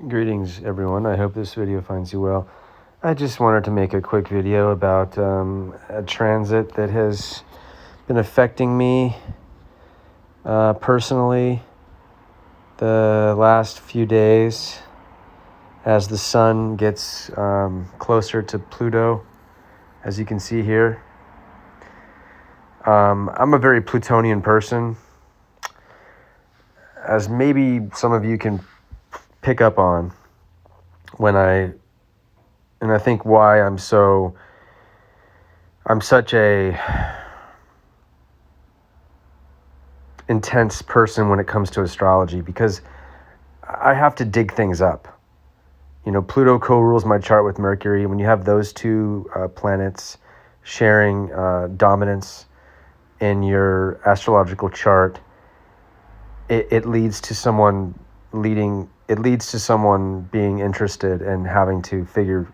Greetings, everyone. I hope this video finds you well. I just wanted to make a quick video about a transit that has been affecting me personally the last few days as the sun gets closer to Pluto, as you can see here. I'm a very Plutonian person, as maybe some of you can pick up on and I think why I'm such a intense person when it comes to astrology, because I have to dig things up. You know, Pluto co-rules my chart with Mercury. When you have those two planets sharing dominance in your astrological chart, it leads to someone being interested and having to figure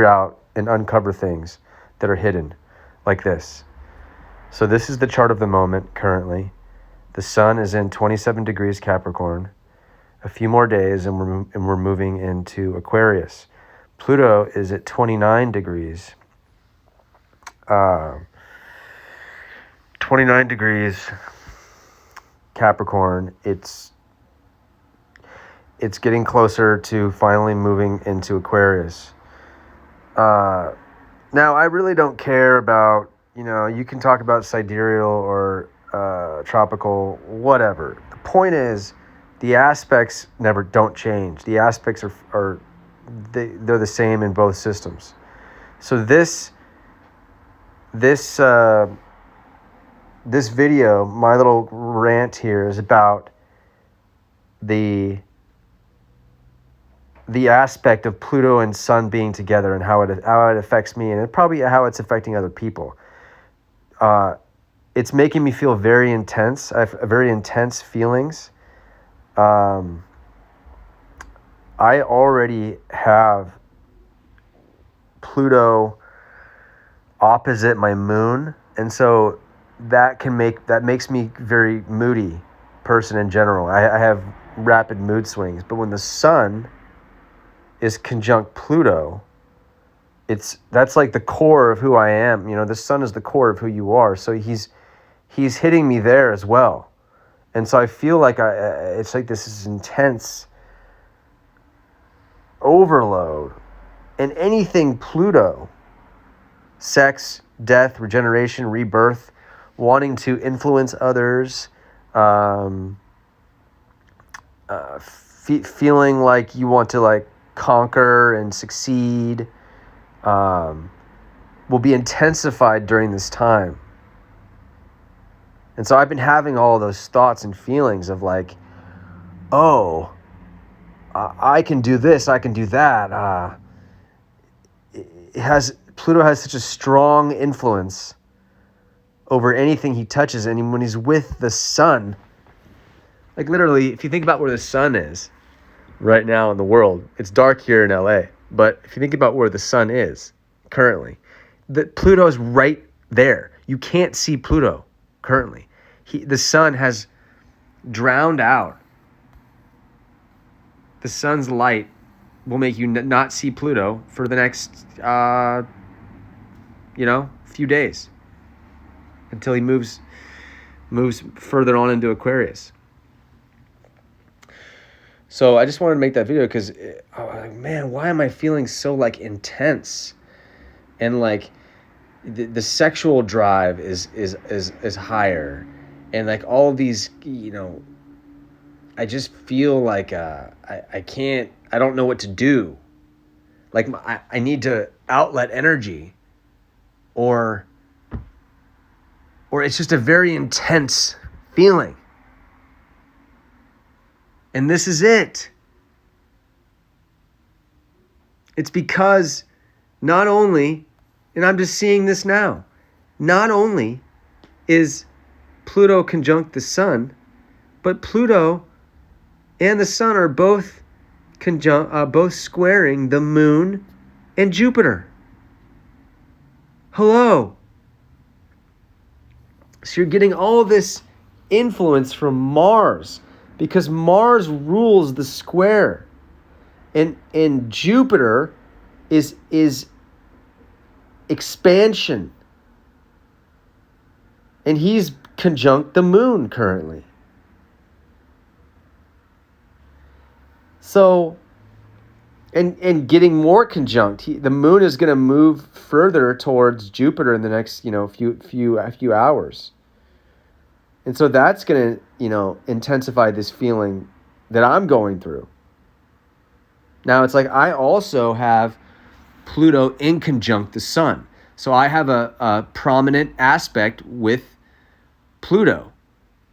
out and uncover things that are hidden, like this. So this is the chart of the moment currently. The sun is in 27 degrees Capricorn. A few more days and we're moving into Aquarius. Pluto is at 29 degrees. 29 degrees Capricorn. It's getting closer to finally moving into Aquarius. Now, I really don't care about, you can talk about sidereal or tropical, whatever. The point is, the aspects don't change. The aspects they're the same in both systems. So this video, my little rant here, is about the aspect of Pluto and Sun being together and how it affects me, and probably how it's affecting other people. It's making me feel very intense. I have very intense feelings. I already have Pluto opposite my moon, and so that makes me very moody person in general. I have rapid mood swings, but when the sun is conjunct Pluto, that's like the core of who I am. The sun is the core of who you are. So he's hitting me there as well. And so I feel like it's like this is intense overload. And anything Pluto, sex, death, regeneration, rebirth, wanting to influence others, feeling like you want to conquer and succeed, will be intensified during this time. And so I've been having all those thoughts and feelings of I can do this, I can do that. Pluto has such a strong influence over anything he touches, and when he's with the sun, literally, if you think about where the sun is right now in the world, it's dark here in LA, but if you think about where the sun is currently, Pluto is right there. You can't see Pluto currently. The sun has drowned out. The sun's light will make you not see Pluto for the next, few days until he moves further on into Aquarius. So I just wanted to make that video because, man, why am I feeling so intense? And the sexual drive is higher, and all of these, I just feel like I can't. I don't know what to do. I need to outlet energy, or it's just a very intense feeling. And this is it. It's because not only, and I'm just seeing this now, not only is Pluto conjunct the sun, but Pluto and the sun are both squaring the moon and Jupiter. Hello. So you're getting all this influence from Mars, because Mars rules the square, and Jupiter is expansion, and he's conjunct the moon currently. So, and getting more conjunct, the moon is going to move further towards Jupiter in the next few hours, and so that's going to intensify this feeling that I'm going through. Now it's like I also have Pluto in conjunct the sun, so I have a prominent aspect with Pluto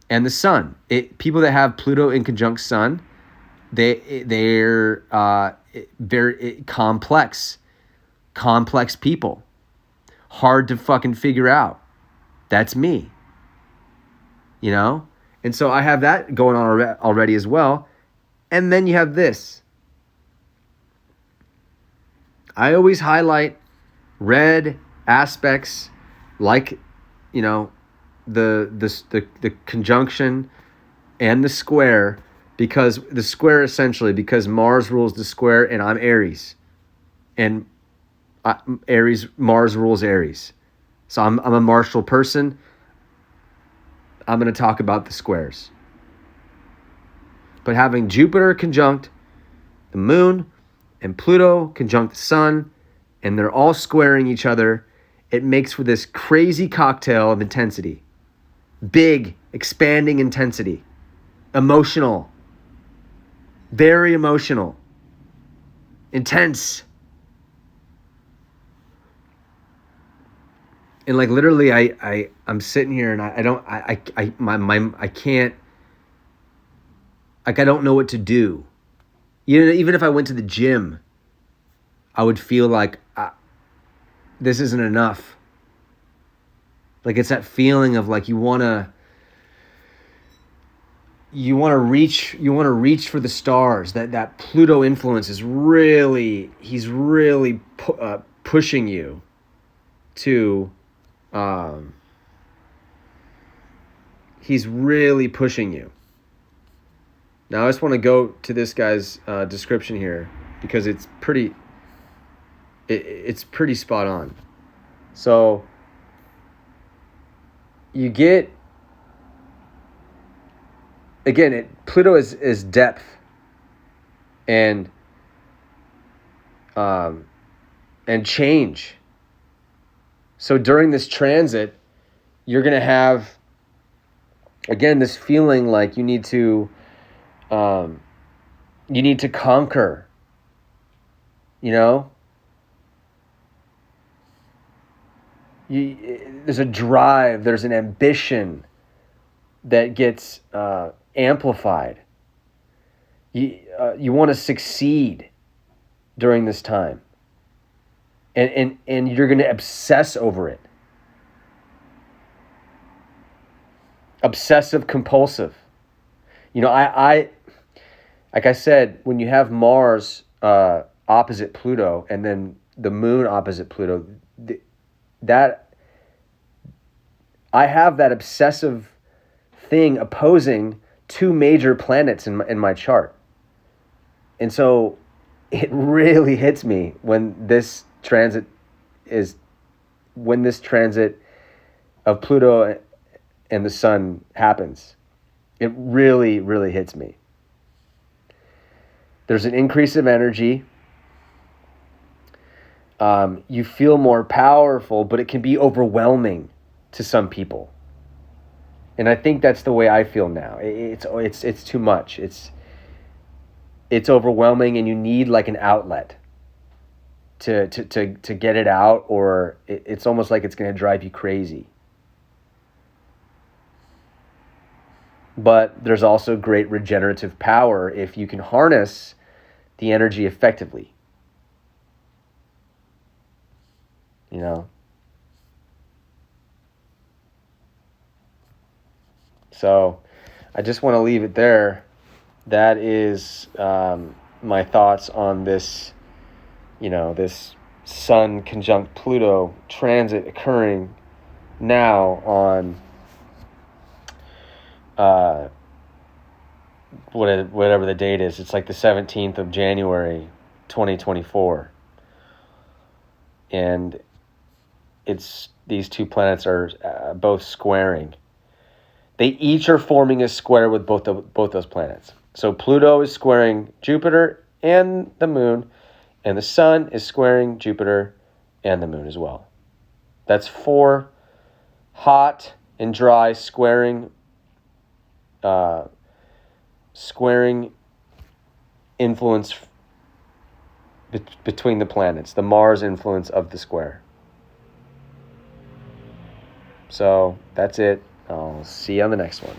and the sun. People that have Pluto in conjunct sun, they're very complex people, hard to fucking figure out. That's me, and so I have that going on already as well. And then you have this. I always highlight red aspects, like the conjunction and the square, because the square essentially, because Mars rules the square and I'm Aries, and Mars rules Aries, so I'm a martial person. I'm going to talk about the squares, but having Jupiter conjunct the moon and Pluto conjunct the sun, and they're all squaring each other, it makes for this crazy cocktail of intensity. Big, expanding intensity. Emotional. Very emotional. Intense. And like literally I'm sitting here and I can't, like I don't know what to do. Even if I went to the gym, I would feel like this isn't enough. Like it's that feeling of like you want to reach for the stars. That Pluto influence is really, he's really pushing you to, he's really pushing you. Now I just want to go to this guy's description here because it's pretty spot on. So you get, again, Pluto is depth and change. So during this transit, you're going to have, again, this feeling like you need to conquer, there's a drive, there's an ambition that gets amplified. You want to succeed during this time, and you're going to obsess over it. Obsessive compulsive. I like I said, when you have Mars opposite Pluto and then the moon opposite Pluto, that I have that obsessive thing opposing two major planets in my chart. And so it really hits me when this transit of Pluto and the sun happens. It really, really hits me. There's an increase of energy. You feel more powerful, but it can be overwhelming to some people. And I think that's the way I feel now. It's too much. It's overwhelming, and you need like an outlet to get it out, or it's almost like it's going to drive you crazy. But there's also great regenerative power if you can harness the energy effectively. So I just want to leave it there. That is my thoughts on this, this Sun conjunct Pluto transit occurring now on whatever the date is. It's like the 17th of January, 2024. And these two planets are both squaring. They each are forming a square with both those planets. So Pluto is squaring Jupiter and the moon, and the sun is squaring Jupiter and the moon as well. That's 4 hot and dry squaring influence between the planets, the Mars influence of the square. So that's it. I'll see you on the next one.